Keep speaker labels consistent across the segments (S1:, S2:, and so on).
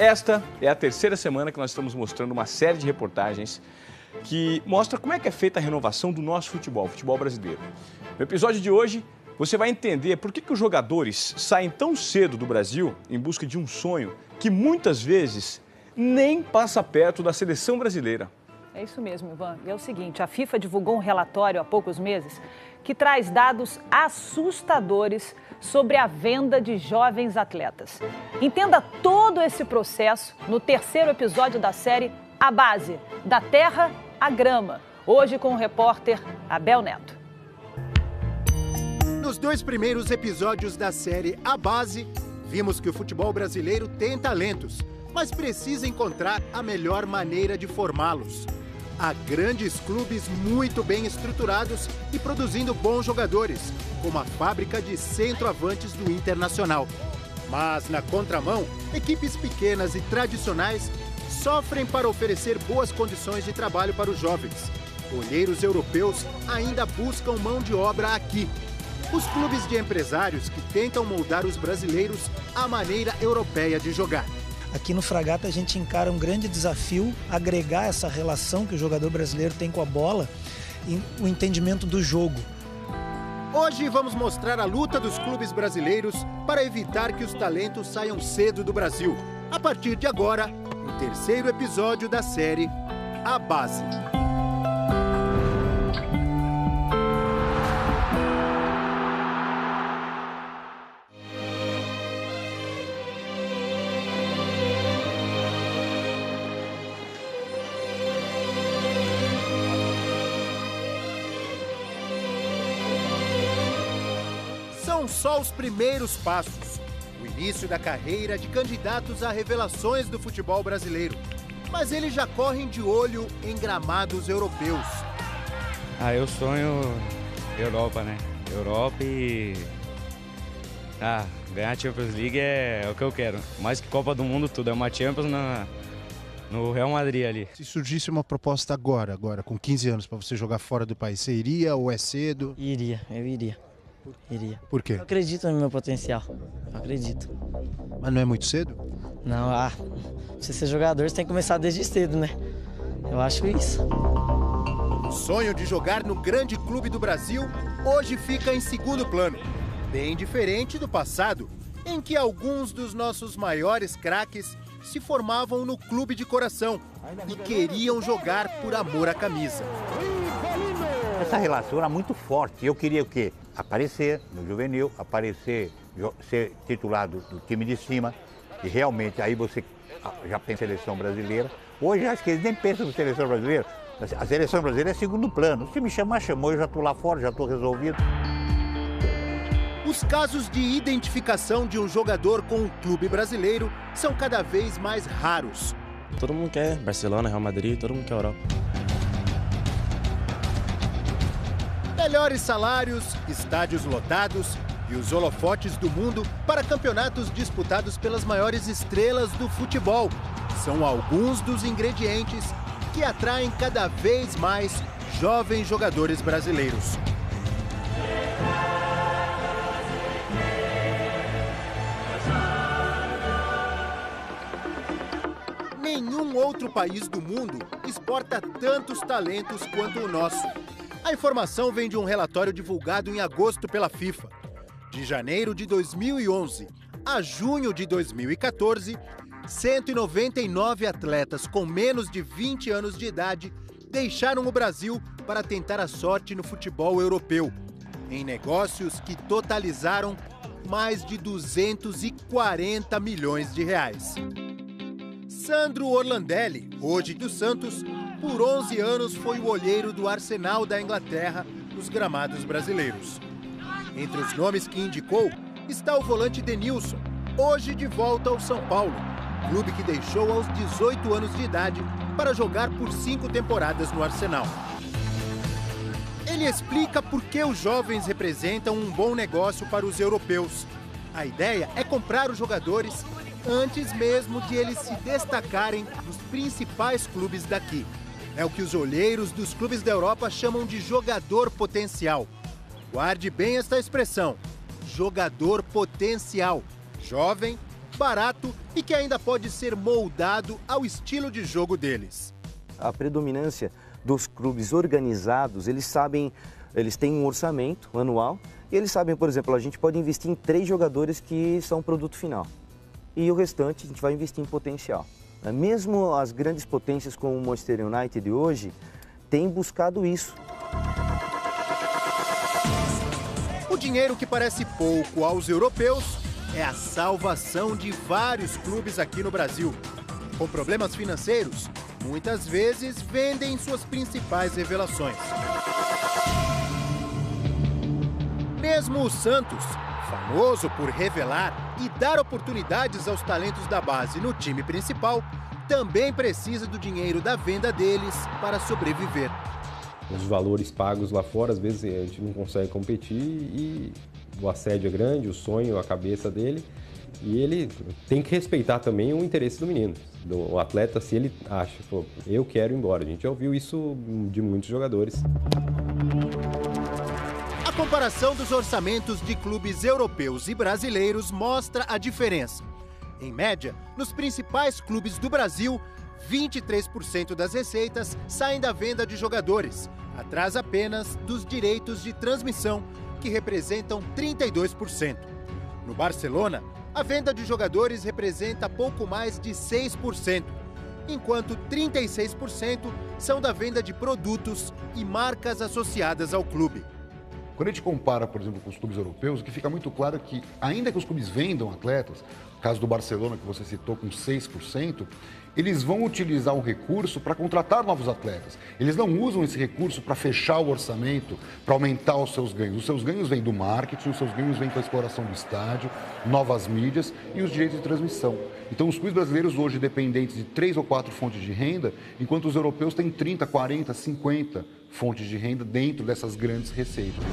S1: Esta é a terceira semana que nós estamos mostrando uma série de reportagens que mostra como é que é feita a renovação do nosso futebol brasileiro. No episódio de hoje, você vai entender por que os jogadores saem tão cedo do Brasil em busca de um sonho que muitas vezes nem passa perto da seleção brasileira.
S2: É isso mesmo, Ivan. E é o seguinte, a FIFA divulgou um relatório há poucos meses que traz dados assustadores sobre a venda de jovens atletas. Entenda todo esse processo no terceiro episódio da série A Base, da Terra à Grama, hoje com o repórter Abel Neto.
S3: Nos dois primeiros episódios da série A Base, vimos que o futebol brasileiro tem talentos, mas precisa encontrar a melhor maneira de formá-los. Há grandes clubes muito bem estruturados e produzindo bons jogadores, como a fábrica de centroavantes do Internacional. Mas, na contramão, equipes pequenas e tradicionais sofrem para oferecer boas condições de trabalho para os jovens. Olheiros europeus ainda buscam mão de obra aqui. Os clubes de empresários que tentam moldar os brasileiros à maneira europeia de jogar.
S4: Aqui no Fragata a gente encara um grande desafio, agregar essa relação que o jogador brasileiro tem com a bola e o entendimento do jogo.
S3: Hoje vamos mostrar a luta dos clubes brasileiros para evitar que os talentos saiam cedo do Brasil. A partir de agora, o terceiro episódio da série A Base. São só os primeiros passos, o início da carreira de candidatos a revelações do futebol brasileiro. Mas eles já correm de olho em gramados europeus.
S5: Eu sonho Europa, né? Europa e... ganhar a Champions League é o que eu quero. Mais que Copa do Mundo, tudo. É uma Champions no Real Madrid ali.
S3: Se surgisse uma proposta agora com 15 anos, para você jogar fora do país, você iria ou é cedo?
S6: Eu iria.
S3: Por quê?
S6: Eu acredito no meu potencial, eu acredito.
S3: Mas não é muito cedo?
S6: Não, pra você ser jogador, você tem que começar desde cedo, né? Eu acho isso.
S3: O sonho de jogar no grande clube do Brasil hoje fica em segundo plano. Bem diferente do passado, em que alguns dos nossos maiores craques se formavam no clube de coração e queriam jogar por amor à camisa.
S7: Essa relação era muito forte. Eu queria o quê? Aparecer no juvenil, ser titular do time de cima. E realmente aí você já pensa em seleção brasileira. Hoje acho que eles nem pensam em seleção brasileira. A seleção brasileira é segundo plano. Se me chamar, chamou, eu já estou lá fora, já estou resolvido.
S3: Os casos de identificação de um jogador com um clube brasileiro são cada vez mais raros.
S8: Todo mundo quer Barcelona, Real Madrid, todo mundo quer Europa.
S3: Melhores salários, estádios lotados e os holofotes do mundo para campeonatos disputados pelas maiores estrelas do futebol são alguns dos ingredientes que atraem cada vez mais jovens jogadores brasileiros. Nenhum outro país do mundo exporta tantos talentos quanto o nosso. A informação vem de um relatório divulgado em agosto pela FIFA. De janeiro de 2011 a junho de 2014, 199 atletas com menos de 20 anos de idade deixaram o Brasil para tentar a sorte no futebol europeu, em negócios que totalizaram mais de 240 milhões de reais. Sandro Orlandelli, hoje do Santos, por 11 anos foi o olheiro do Arsenal da Inglaterra nos gramados brasileiros. Entre os nomes que indicou está o volante Denilson, hoje de volta ao São Paulo, clube que deixou aos 18 anos de idade para jogar por 5 temporadas no Arsenal. Ele explica por que os jovens representam um bom negócio para os europeus. A ideia é comprar os jogadores antes mesmo de eles se destacarem nos principais clubes daqui. É o que os olheiros dos clubes da Europa chamam de jogador potencial. Guarde bem esta expressão, jogador potencial. Jovem, barato e que ainda pode ser moldado ao estilo de jogo deles.
S9: A predominância dos clubes organizados, eles têm um orçamento anual e eles sabem, por exemplo, a gente pode investir em 3 jogadores que são produto final e o restante a gente vai investir em potencial. Mesmo as grandes potências como o Manchester United hoje têm buscado isso.
S3: O dinheiro que parece pouco aos europeus é a salvação de vários clubes aqui no Brasil. Com problemas financeiros, muitas vezes vendem suas principais revelações. Mesmo o Santos, famoso por revelar e dar oportunidades aos talentos da base no time principal, também precisa do dinheiro da venda deles para sobreviver.
S10: Os valores pagos lá fora, às vezes a gente não consegue competir e o assédio é grande, o sonho, a cabeça dele. E ele tem que respeitar também o interesse do menino, do atleta, se ele acha, pô, eu quero ir embora. A gente já ouviu isso de muitos jogadores.
S3: A comparação dos orçamentos de clubes europeus e brasileiros mostra a diferença. Em média, nos principais clubes do Brasil, 23% das receitas saem da venda de jogadores, atrás apenas dos direitos de transmissão, que representam 32%. No Barcelona, a venda de jogadores representa pouco mais de 6%, enquanto 36% são da venda de produtos e marcas associadas ao clube.
S11: Quando a gente compara, por exemplo, com os clubes europeus, o que fica muito claro é que, ainda que os clubes vendam atletas, no caso do Barcelona, que você citou, com 6%, eles vão utilizar o recurso para contratar novos atletas. Eles não usam esse recurso para fechar o orçamento, para aumentar os seus ganhos. Os seus ganhos vêm do marketing, os seus ganhos vêm com a exploração do estádio, novas mídias e os direitos de transmissão. Então, os clubes brasileiros hoje dependentes de 3 ou 4 fontes de renda, enquanto os europeus têm 30, 40, 50 fontes de renda dentro dessas grandes receitas.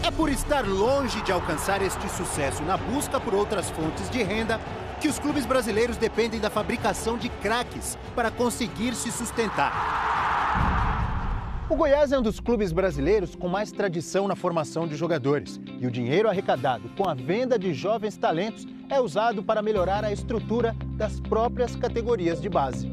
S3: É por estar longe de alcançar este sucesso na busca por outras fontes de renda que os clubes brasileiros dependem da fabricação de craques para conseguir se sustentar. O Goiás é um dos clubes brasileiros com mais tradição na formação de jogadores. E o dinheiro arrecadado com a venda de jovens talentos é usado para melhorar a estrutura das próprias categorias de base.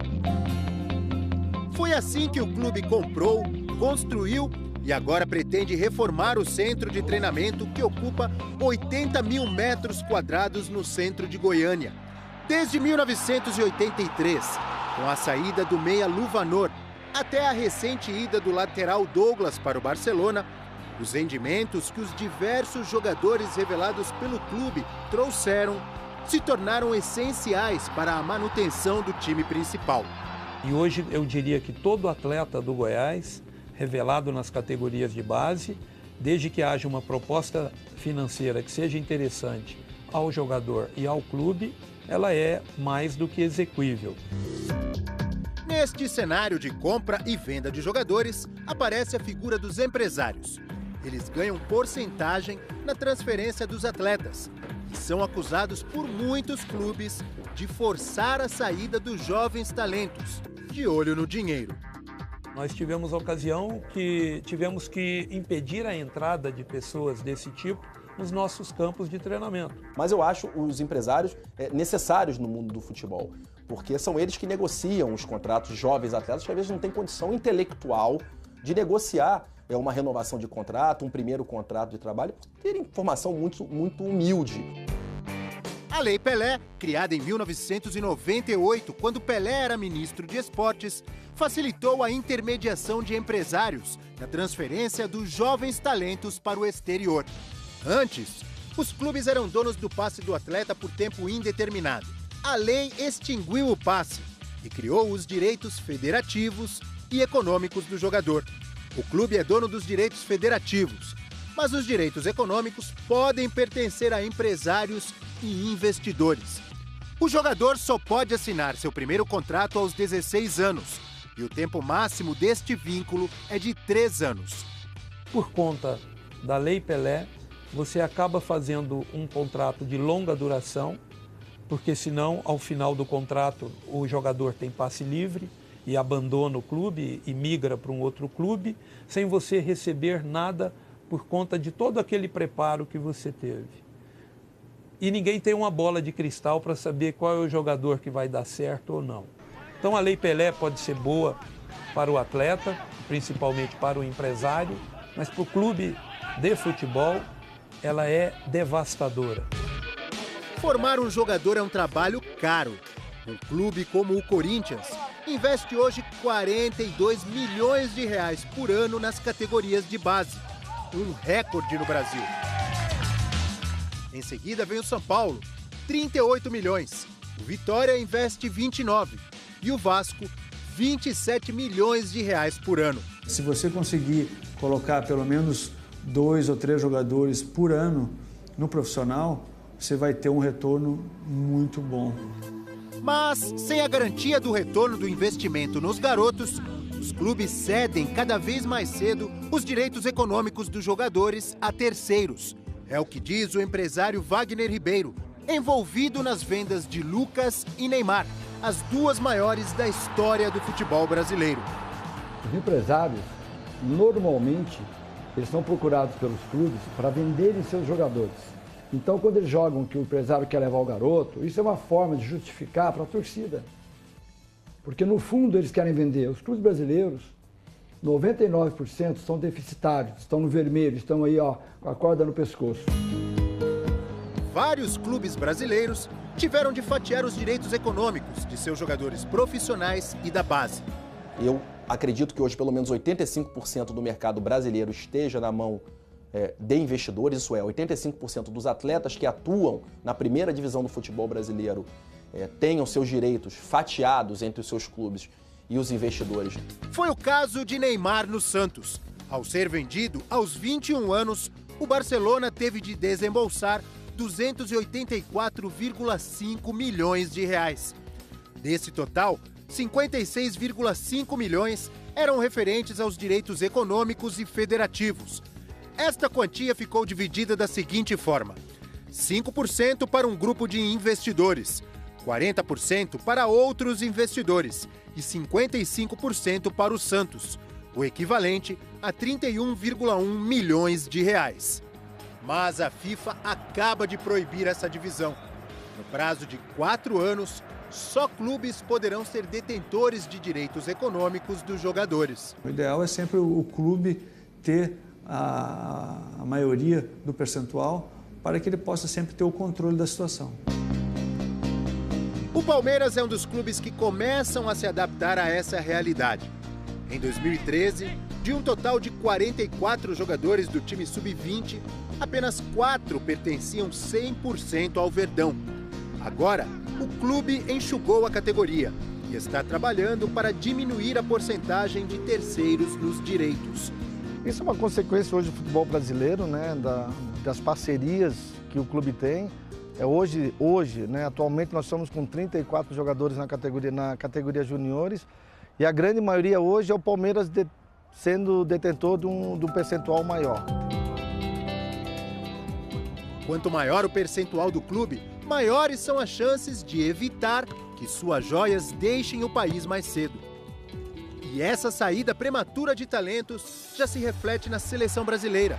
S3: Foi assim que o clube comprou, construiu e agora pretende reformar o centro de treinamento que ocupa 80 mil metros quadrados no centro de Goiânia. Desde 1983, com a saída do meia Luvanor até a recente ida do lateral Douglas para o Barcelona, os rendimentos que os diversos jogadores revelados pelo clube trouxeram se tornaram essenciais para a manutenção do time principal.
S12: E hoje eu diria que todo atleta do Goiás, revelado nas categorias de base, desde que haja uma proposta financeira que seja interessante ao jogador e ao clube, ela é mais do que exequível.
S3: Neste cenário de compra e venda de jogadores, aparece a figura dos empresários. Eles ganham porcentagem na transferência dos atletas e são acusados por muitos clubes de forçar a saída dos jovens talentos, de olho no dinheiro.
S12: Nós tivemos a ocasião que tivemos que impedir a entrada de pessoas desse tipo nos nossos campos de treinamento.
S13: Mas eu acho os empresários necessários no mundo do futebol, porque são eles que negociam os contratos de jovens atletas que às vezes não têm condição intelectual de negociar uma renovação de contrato, um primeiro contrato de trabalho, por terem formação muito humilde.
S3: A Lei Pelé, criada em 1998, quando Pelé era ministro de Esportes, facilitou a intermediação de empresários na transferência dos jovens talentos para o exterior. Antes, os clubes eram donos do passe do atleta por tempo indeterminado. A lei extinguiu o passe e criou os direitos federativos e econômicos do jogador. O clube é dono dos direitos federativos, mas os direitos econômicos podem pertencer a empresários e investidores. O jogador só pode assinar seu primeiro contrato aos 16 anos e o tempo máximo deste vínculo é de 3 anos.
S12: Por conta da Lei Pelé, você acaba fazendo um contrato de longa duração, porque senão, ao final do contrato, o jogador tem passe livre e abandona o clube e migra para um outro clube, sem você receber nada por conta de todo aquele preparo que você teve. e ninguém tem uma bola de cristal para saber qual é o jogador que vai dar certo ou não. Então a Lei Pelé pode ser boa para o atleta, principalmente para o empresário, mas para o clube de futebol ela é devastadora.
S3: Formar um jogador é um trabalho caro. Um clube como o Corinthians investe hoje 42 milhões de reais por ano nas categorias de base, um recorde no Brasil. Em seguida vem o São Paulo, 38 milhões. O Vitória investe 29 e o Vasco 27 milhões de reais por ano.
S14: Se você conseguir colocar pelo menos 2 ou 3 jogadores por ano no profissional, você vai ter um retorno muito bom.
S3: Mas, sem a garantia do retorno do investimento nos garotos, os clubes cedem cada vez mais cedo os direitos econômicos dos jogadores a terceiros. É o que diz o empresário Wagner Ribeiro, envolvido nas vendas de Lucas e Neymar, as duas maiores da história do futebol brasileiro.
S15: Os empresários, normalmente, eles são procurados pelos clubes para venderem seus jogadores. Então, quando eles jogam que o empresário quer levar o garoto, isso é uma forma de justificar para a torcida. Porque, no fundo, eles querem vender. Os clubes brasileiros, 99% são deficitários, estão no vermelho, estão aí ó, com a corda no pescoço.
S3: Vários clubes brasileiros tiveram de fatiar os direitos econômicos de seus jogadores profissionais e da base.
S13: Eu acredito que hoje pelo menos 85% do mercado brasileiro esteja na mão de investidores, isso é, 85% dos atletas que atuam na primeira divisão do futebol brasileiro tenham seus direitos fatiados entre os seus clubes e os investidores.
S3: Foi o caso de Neymar no Santos. Ao ser vendido aos 21 anos, o Barcelona teve de desembolsar 284,5 milhões de reais. Desse total, 56,5 milhões eram referentes aos direitos econômicos e federativos. Esta quantia ficou dividida da seguinte forma: 5% para um grupo de investidores, 40% para outros investidores e 55% para o Santos, o equivalente a 31,1 milhões de reais. Mas a FIFA acaba de proibir essa divisão. No prazo de 4 anos, só clubes poderão ser detentores de direitos econômicos dos jogadores.
S14: O ideal é sempre o clube ter a maioria do percentual para que ele possa sempre ter o controle da situação.
S3: O Palmeiras é um dos clubes que começam a se adaptar a essa realidade. Em 2013, de um total de 44 jogadores do time sub-20, apenas 4 pertenciam 100% ao Verdão. Agora, o clube enxugou a categoria e está trabalhando para diminuir a porcentagem de terceiros nos direitos.
S16: Isso é uma consequência hoje do futebol brasileiro, né, das parcerias que o clube tem. Hoje, né, atualmente nós estamos com 34 jogadores na categoria juniores e a grande maioria hoje é o Palmeiras sendo detentor de um percentual maior.
S3: Quanto maior o percentual do clube, maiores são as chances de evitar que suas joias deixem o país mais cedo. E essa saída prematura de talentos já se reflete na seleção brasileira.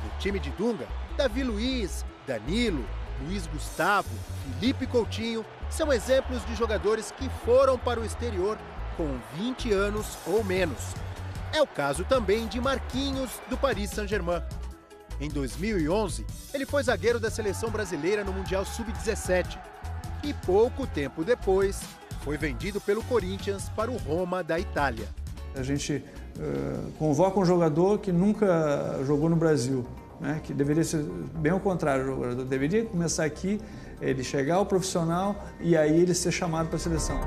S3: No time de Dunga, Davi Luiz, Danilo, Luiz Gustavo, Felipe Coutinho são exemplos de jogadores que foram para o exterior com 20 anos ou menos. É o caso também de Marquinhos, do Paris Saint-Germain. Em 2011, ele foi zagueiro da seleção brasileira no Mundial Sub-17 e pouco tempo depois foi vendido pelo Corinthians para o Roma da Itália.
S14: A gente convoca um jogador que nunca jogou no Brasil, né? Que deveria ser bem ao contrário, o jogador deveria começar aqui, ele chegar ao profissional e aí ele ser chamado para a seleção.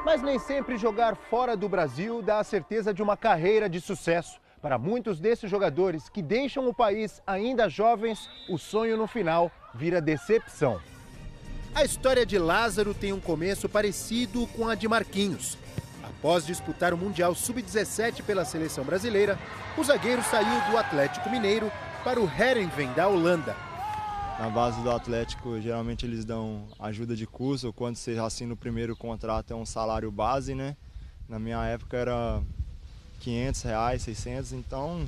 S3: Mas nem sempre jogar fora do Brasil dá a certeza de uma carreira de sucesso. Para muitos desses jogadores que deixam o país ainda jovens, o sonho no final vira decepção. A história de Lázaro tem um começo parecido com a de Marquinhos. Após disputar o Mundial Sub-17 pela seleção brasileira, o zagueiro saiu do Atlético Mineiro para o Heerenveen da Holanda.
S17: Na base do Atlético, geralmente eles dão ajuda de custo, quando você assina o primeiro contrato é um salário base, né? Na minha época era R$500, R$600, então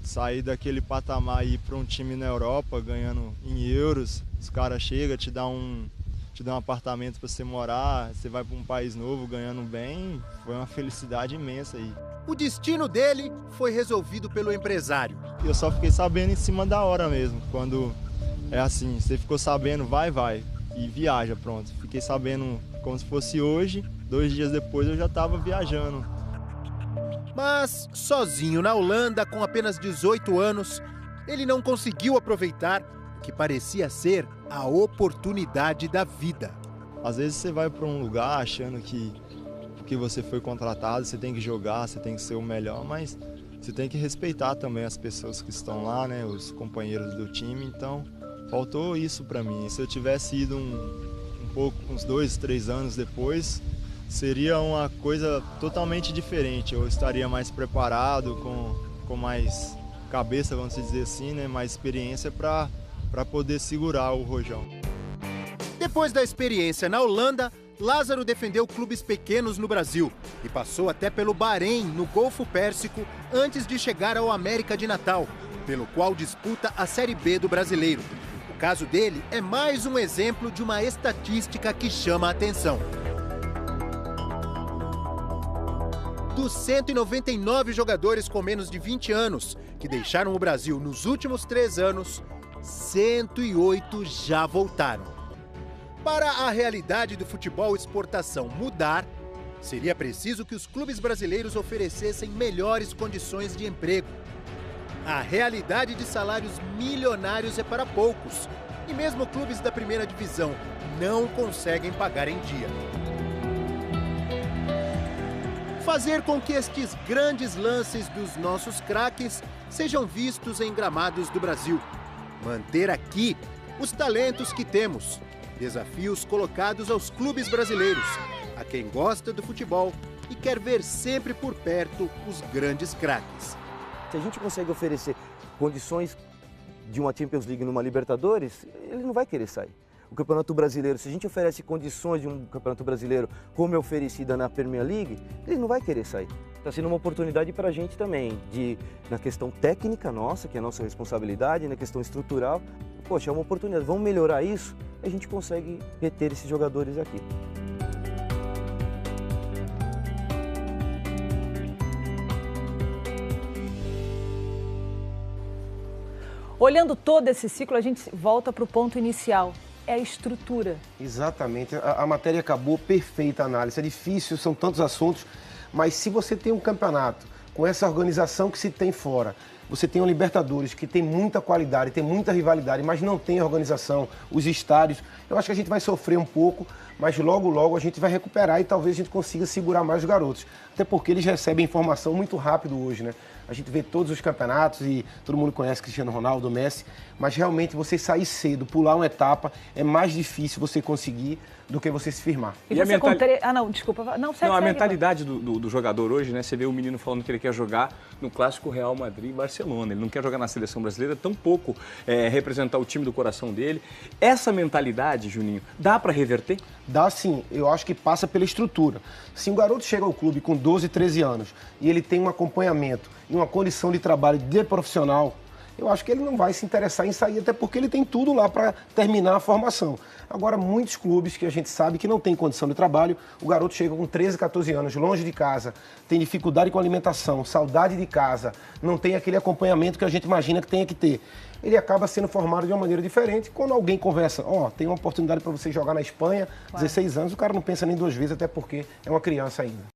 S17: sair daquele patamar e ir para um time na Europa ganhando em euros, os caras chegam, te dão um apartamento para você morar, você vai para um país novo ganhando bem, foi uma felicidade imensa aí.
S3: O destino dele foi resolvido pelo empresário.
S17: Eu só fiquei sabendo em cima da hora mesmo, quando é assim, você ficou sabendo, vai e viaja, pronto. Fiquei sabendo como se fosse hoje, 2 dias depois eu já estava viajando.
S3: Mas, sozinho na Holanda, com apenas 18 anos, ele não conseguiu aproveitar o que parecia ser a oportunidade da vida.
S17: Às vezes você vai para um lugar achando que porque você foi contratado, você tem que jogar, você tem que ser o melhor, mas você tem que respeitar também as pessoas que estão lá, né, os companheiros do time, então faltou isso para mim. Se eu tivesse ido uns 2, 3 anos depois, seria uma coisa totalmente diferente. Eu estaria mais preparado, com mais cabeça, vamos dizer assim, né? Mais experiência para poder segurar o rojão.
S3: Depois da experiência na Holanda, Lázaro defendeu clubes pequenos no Brasil e passou até pelo Bahrein, no Golfo Pérsico, antes de chegar ao América de Natal, pelo qual disputa a Série B do Brasileiro. O caso dele é mais um exemplo de uma estatística que chama a atenção. Dos 199 jogadores com menos de 20 anos que deixaram o Brasil nos últimos 3 anos, 108 já voltaram. Para a realidade do futebol exportação mudar, seria preciso que os clubes brasileiros oferecessem melhores condições de emprego. A realidade de salários milionários é para poucos, e mesmo clubes da primeira divisão não conseguem pagar em dia. Fazer com que estes grandes lances dos nossos craques sejam vistos em gramados do Brasil. Manter aqui os talentos que temos. Desafios colocados aos clubes brasileiros, a quem gosta do futebol e quer ver sempre por perto os grandes craques.
S9: Se a gente consegue oferecer condições de uma Champions League numa Libertadores, ele não vai querer sair. O Campeonato Brasileiro, se a gente oferece condições de um Campeonato Brasileiro como é oferecida na Premier League, ele não vai querer sair. Está sendo uma oportunidade para a gente também, na questão técnica nossa, que é a nossa responsabilidade, na questão estrutural. Poxa, é uma oportunidade, vamos melhorar isso, a gente consegue reter esses jogadores aqui.
S2: Olhando todo esse ciclo, a gente volta para o ponto inicial. É a estrutura.
S18: Exatamente. A matéria acabou, perfeita análise. É difícil, são tantos assuntos, mas se você tem um campeonato com essa organização que se tem fora, você tem o Libertadores, que tem muita qualidade, tem muita rivalidade, mas não tem organização, os estádios, eu acho que a gente vai sofrer um pouco, mas logo, logo a gente vai recuperar e talvez a gente consiga segurar mais os garotos. Até porque eles recebem informação muito rápido hoje, né? A gente vê todos os campeonatos e todo mundo conhece Cristiano Ronaldo, Messi, mas realmente você sair cedo, pular uma etapa, é mais difícil você conseguir do que você se firmar.
S2: E você Ah, não, desculpa. Não, segue,
S1: a mentalidade do jogador hoje, né? Você vê o menino falando que ele quer jogar no clássico Real Madrid e Barcelona. Ele não quer jogar na seleção brasileira, tampouco representar o time do coração dele. Essa mentalidade, Juninho, dá para reverter?
S18: Dá sim, eu acho que passa pela estrutura. Se um garoto chega ao clube com 12, 13 anos e ele tem um acompanhamento e uma condição de trabalho de profissional, eu acho que ele não vai se interessar em sair, até porque ele tem tudo lá para terminar a formação. Agora, muitos clubes que a gente sabe que não tem condição de trabalho, o garoto chega com 13, 14 anos, longe de casa, tem dificuldade com alimentação, saudade de casa, não tem aquele acompanhamento que a gente imagina que tenha que ter. Ele acaba sendo formado de uma maneira diferente. Quando alguém conversa, tem uma oportunidade para você jogar na Espanha, 16 anos, o cara não pensa nem 2 vezes, até porque é uma criança ainda.